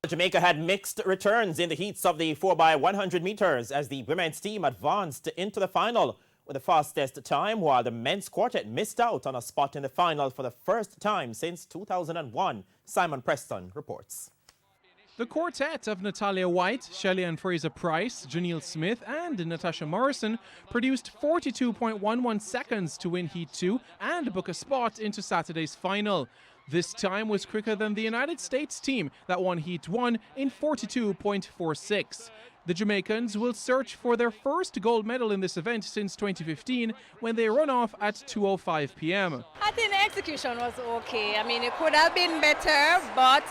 Jamaica had mixed returns in the heats of the 4x100 meters as the women's team advanced into the final with the fastest time, while the men's quartet missed out on a spot in the final for the first time since 2001. Simon Preston reports. The quartet of Natalia White, Shelley and Fraser Price, Janelle Smith and Natasha Morrison produced 42.11 seconds to win Heat 2 and book a spot into Saturday's final. This time was quicker than the United States team that won Heat 1 in 42.46. The Jamaicans will search for their first gold medal in this event since 2015 when they run off at 2:05 p.m. I think the execution was okay. I mean, it could have been better, but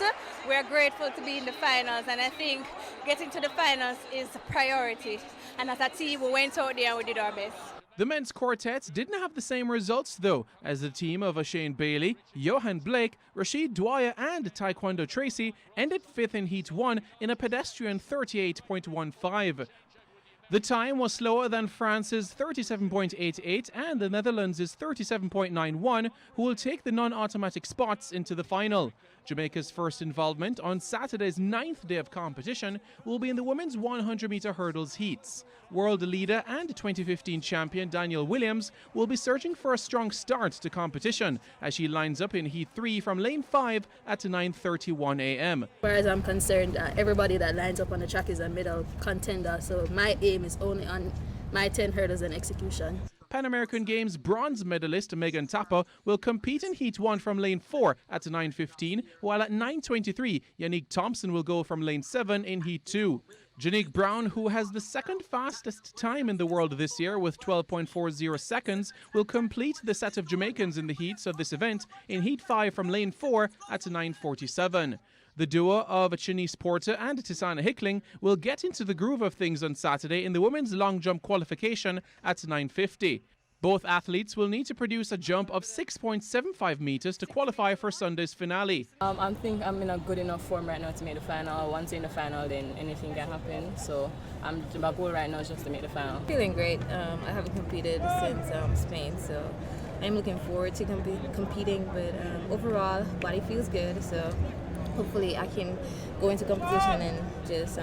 we're grateful to be in the finals, and I think getting to the finals is a priority. And as a team, we went out there and we did our best. The men's quartet didn't have the same results, though, as the team of Ashane Bailey, Johan Blake, Rashid Dwyer and Taekwondo Tracy ended fifth in Heat 1 in a pedestrian 38.15. The time was slower than France's 37.88 and the Netherlands' 37.91, who will take the non-automatic spots into the final. Jamaica's first involvement on Saturday's 9th day of competition will be in the women's 100-meter hurdles heats. World leader and 2015 champion Danielle Williams will be searching for a strong start to competition as she lines up in Heat 3 from lane 5 at 9:31 a.m. As far as I'm concerned, everybody that lines up on the track is a medal contender, so my aim is only on my 10 hurdles and execution. Pan American Games bronze medalist Megan Tapper will compete in Heat 1 from lane 4 at 9:15, while at 9:23 Yannick Thompson will go from lane 7 in Heat 2. Janique Brown, who has the second fastest time in the world this year with 12.40 seconds, will complete the set of Jamaicans in the heats of this event in Heat 5 from lane 4 at 9:47. The duo of Chanice Porter and Tisana Hickling will get into the groove of things on Saturday in the women's long jump qualification at 9:50. Both athletes will need to produce a jump of 6.75 meters to qualify for Sunday's finale. I think I'm in a good enough form right now to make the final. Once in the final, then anything can happen. So my goal right now is just to make the final. Feeling great. I haven't competed since Spain, so I'm looking forward to competing. But overall, body feels good. So hopefully I can go into competition and just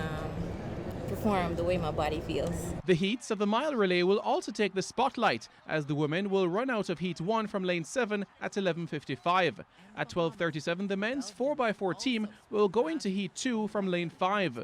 perform the way my body feels. The heats of the mile relay will also take the spotlight as the women will run out of Heat 1 from lane 7 at 11:55. At 12:37, the men's 4x4 team will go into Heat 2 from lane 5.